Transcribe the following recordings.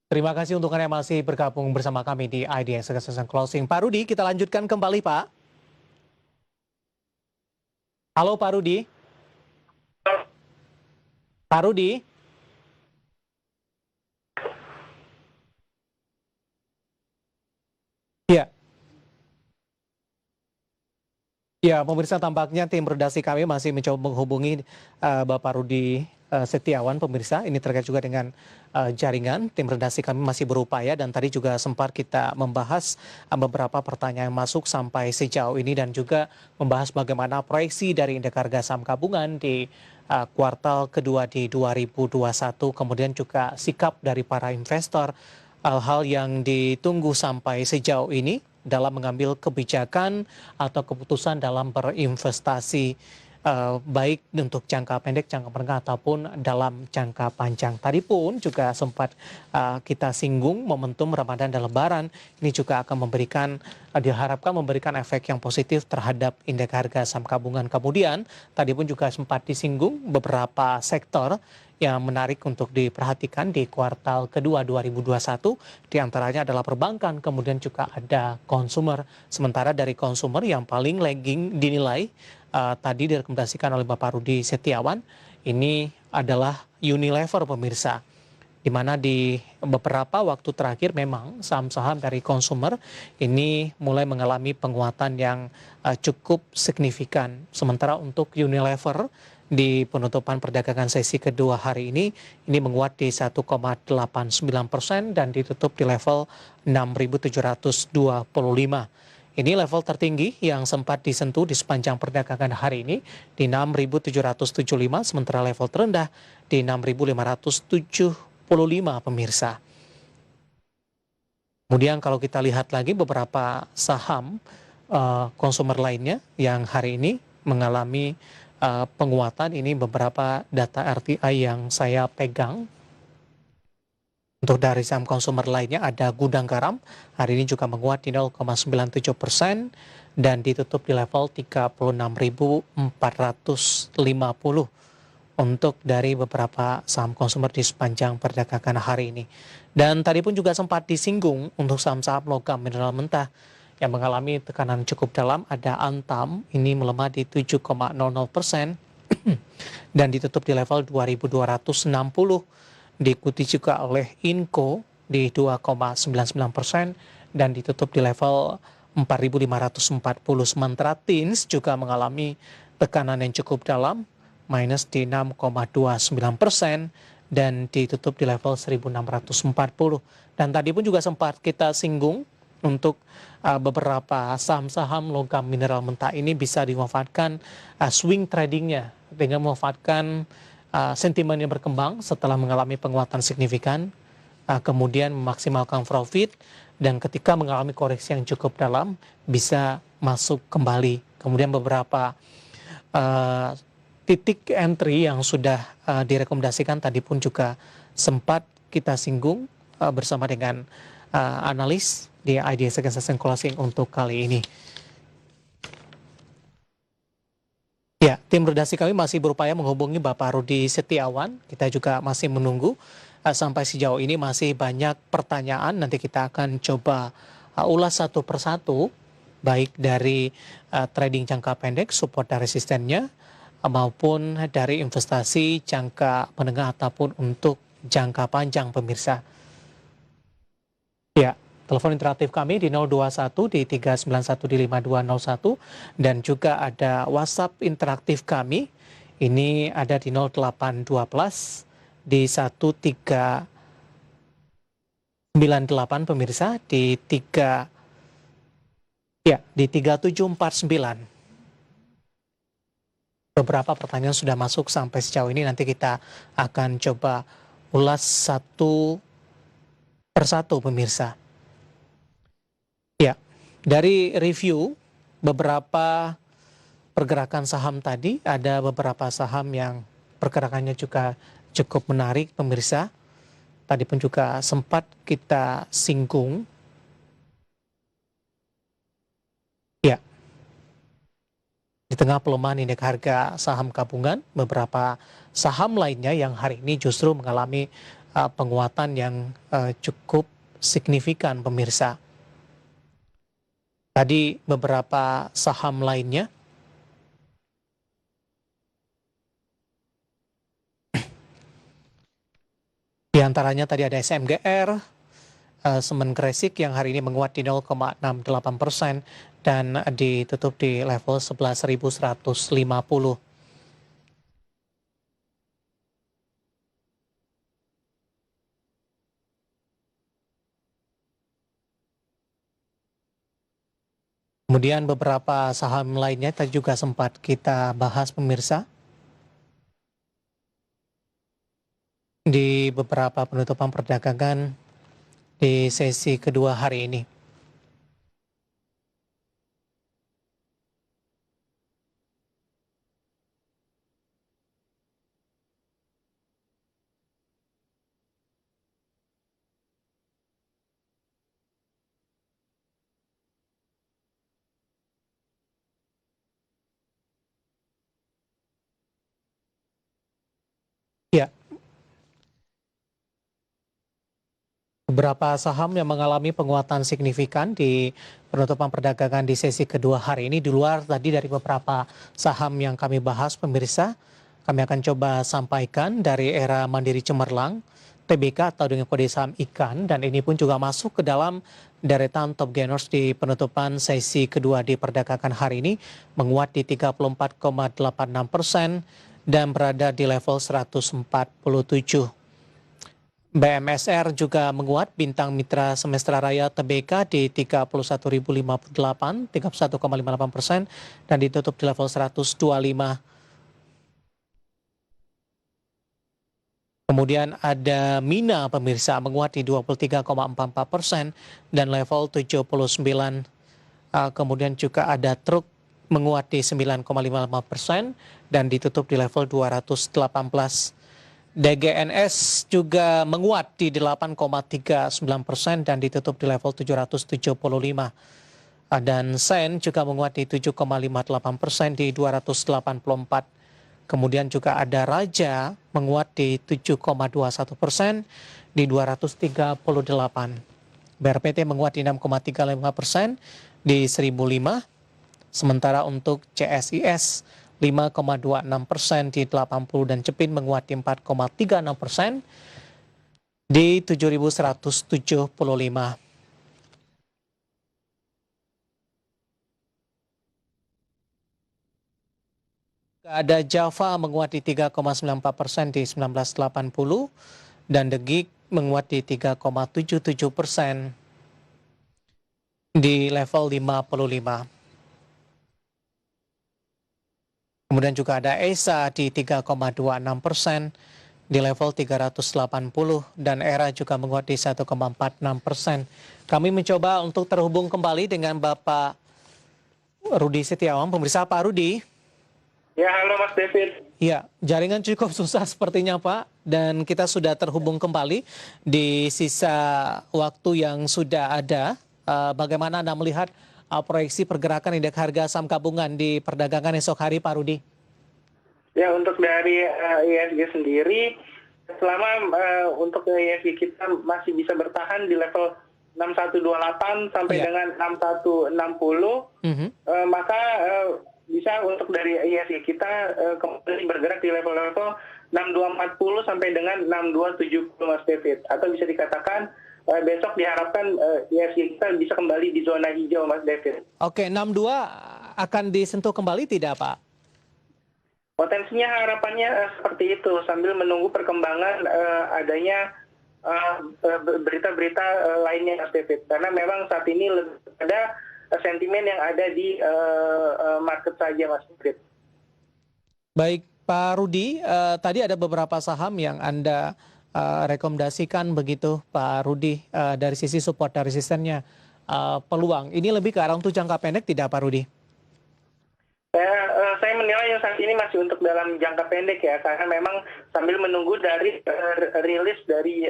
Terima kasih untuk Anda yang masih bergabung bersama kami di IDX Succession Closing. Pak Rudi, kita lanjutkan kembali, Pak. Halo, Pak Rudi. Pak Rudi. Ya, ya, pemirsa, tampaknya tim redaksi kami masih mencoba menghubungi Bapak Rudi Setiawan, pemirsa. Ini terkait juga dengan jaringan. Tim redaksi kami masih berupaya dan tadi juga sempat kita membahas beberapa pertanyaan yang masuk sampai sejauh ini dan juga membahas bagaimana proyeksi dari indeks harga saham gabungan di kuartal kedua di 2021, kemudian juga sikap dari para investor, hal-hal yang ditunggu sampai sejauh ini dalam mengambil kebijakan atau keputusan dalam berinvestasi, baik untuk jangka pendek, jangka menengah ataupun dalam jangka panjang. Tadi pun juga sempat kita singgung momentum Ramadan dan Lebaran ini juga akan memberikan, diharapkan memberikan efek yang positif terhadap indeks harga saham gabungan. Kemudian tadi pun juga sempat disinggung beberapa sektor yang menarik untuk diperhatikan di kuartal kedua 2021, diantaranya adalah perbankan, kemudian juga ada konsumer. Sementara dari konsumer yang paling lagging dinilai tadi direkomendasikan oleh Bapak Rudi Setiawan, ini adalah Unilever, pemirsa. Di mana di beberapa waktu terakhir memang saham-saham dari konsumer ini mulai mengalami penguatan yang cukup signifikan. Sementara untuk Unilever di penutupan perdagangan sesi kedua hari ini menguat di 1,89% dan ditutup di level 6.725. Ini level tertinggi yang sempat disentuh di sepanjang perdagangan hari ini di 6.775, sementara level terendah di 6.575, pemirsa. Kemudian kalau kita lihat lagi beberapa saham konsumer lainnya yang hari ini mengalami penguatan, ini beberapa data RTI yang saya pegang. Untuk dari saham konsumer lainnya ada Gudang Garam, hari ini juga menguat di 0,97% dan ditutup di level 36.450 untuk dari beberapa saham konsumer di sepanjang perdagangan hari ini. Dan tadi pun juga sempat disinggung untuk saham-saham logam mineral mentah yang mengalami tekanan cukup dalam, ada Antam, ini melemah di 7,00% dan ditutup di level 2.260. Diikuti juga oleh Inco di 2,99% dan ditutup di level 4.540. Sementara Tins juga mengalami tekanan yang cukup dalam, minus di 6,29% dan ditutup di level 1.640. Dan tadi pun juga sempat kita singgung untuk beberapa saham-saham logam mineral mentah ini bisa dimanfaatkan swing tradingnya dengan memanfaatkan sentimen yang berkembang setelah mengalami penguatan signifikan, kemudian memaksimalkan profit, dan ketika mengalami koreksi yang cukup dalam bisa masuk kembali. Kemudian beberapa titik entry yang sudah direkomendasikan tadi pun juga sempat kita singgung bersama dengan analis di IDX Succession Closing untuk kali ini. Ya, tim redaksi kami masih berupaya menghubungi Bapak Rudi Setiawan. Kita juga masih menunggu. Sampai sejauh ini masih banyak pertanyaan. Nanti kita akan coba ulas satu persatu, baik dari trading jangka pendek, support dan resistennya, maupun dari investasi jangka menengah ataupun untuk jangka panjang, pemirsa. Ya, telepon interaktif kami di 021 di 391 di 5201 dan juga ada WhatsApp interaktif kami. Ini ada di 0812 di 1398, pemirsa, di 3749. Beberapa pertanyaan sudah masuk sampai sejauh ini, nanti kita akan coba ulas satu persatu, pemirsa. Ya, dari review beberapa pergerakan saham tadi, ada beberapa saham yang pergerakannya juga cukup menarik, pemirsa. Tadi pun juga sempat kita singgung. Ya, di tengah pelemahan indeks harga saham gabungan, beberapa saham lainnya yang hari ini justru mengalami penguatan yang cukup signifikan pemirsa. Tadi beberapa saham lainnya, di antaranya tadi ada SMGR, Semen Gresik yang hari ini menguat di 0,68% dan ditutup di level 11.150. Kemudian beberapa saham lainnya tadi juga sempat kita bahas pemirsa di beberapa penutupan perdagangan di sesi kedua hari ini. Ya, beberapa saham yang mengalami penguatan signifikan di penutupan perdagangan di sesi kedua hari ini di luar tadi dari beberapa saham yang kami bahas pemirsa. Kami akan coba sampaikan dari era Mandiri Cemerlang, TBK atau dengan kode saham ikan, dan ini pun juga masuk ke dalam deretan top gainers di penutupan sesi kedua di perdagangan hari ini, menguat di 34,86% dan berada di level 147. BMSR juga menguat, bintang mitra Semestra Raya TBK di 31.058, 31,58% dan ditutup di level 125. Kemudian ada Mina pemirsa menguat di 23,44% dan level 79. Kemudian juga ada Truk menguat di 9,55% dan ditutup di level 218. DGNS juga menguat di 8,39% dan ditutup di level 775. Dan Sen juga menguat di 7,58% di 284. Kemudian juga ada Raja menguat di 7,21% di 238. BRPT menguat di 6,35% di 1005. Sementara untuk CSIS 5,26% di 80 dan Cepin menguat di 4,36% di 7.175. Ada Java menguat di 3,94% di 1980 dan The Gig menguat di 3,77% di level 55. Kemudian juga ada ESA di 3,26% di level 380 dan ERA juga menguat di 1,46%. Kami mencoba untuk terhubung kembali dengan Bapak Rudi Setiawan. Pemirsa, Pak Rudi. Ya, halo Mas David. Ya, jaringan cukup susah sepertinya Pak, dan kita sudah terhubung kembali di sisa waktu yang sudah ada. Bagaimana Anda melihat proyeksi pergerakan indeks harga saham gabungan di perdagangan esok hari, Pak Rudi? Ya, untuk dari ISG sendiri, selama untuk ISG kita masih bisa bertahan di level 6128 sampai dengan 6160, maka bisa untuk dari ISG kita kembali bergerak di level-level 6240 sampai dengan 6270 Mas David. Atau bisa dikatakan besok diharapkan ISG kita bisa kembali di zona hijau Mas David. Oke, 62 akan disentuh kembali tidak Pak? Potensinya harapannya seperti itu sambil menunggu perkembangan adanya berita-berita lainnya Mas David. Karena memang saat ini lebih ada sentimen yang ada di market saja Mas David. Baik Pak Rudi, tadi ada beberapa saham yang Anda rekomendasikan begitu Pak Rudi dari sisi support dan resistennya, peluang. Ini lebih ke arah untuk jangka pendek tidak Pak Rudi? Saya menilai yang saat ini masih untuk dalam jangka pendek ya, karena memang sambil menunggu dari rilis dari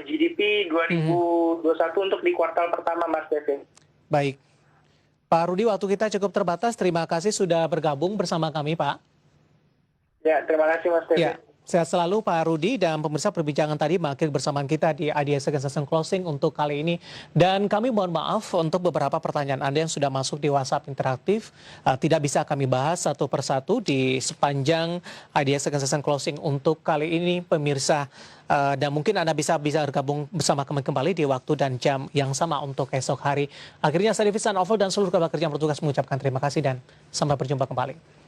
GDP 2021 untuk di kuartal pertama Mas David. Baik. Pak Rudi, waktu kita cukup terbatas. Terima kasih sudah bergabung bersama kami, Pak. Ya, terima kasih Mas David. Ya. Sehat selalu Pak Rudi, dan pemirsa, perbincangan tadi mengakhiri bersamaan kita di IDS Second Session Closing untuk kali ini. Dan kami mohon maaf untuk beberapa pertanyaan Anda yang sudah masuk di WhatsApp interaktif. Tidak bisa kami bahas satu persatu di sepanjang IDS Second Session Closing untuk kali ini pemirsa. Dan mungkin Anda bisa bergabung bersama kami kembali di waktu dan jam yang sama untuk esok hari. Akhirnya saya David Sandoval dan seluruh keluarga kerja yang bertugas mengucapkan terima kasih dan sampai berjumpa kembali.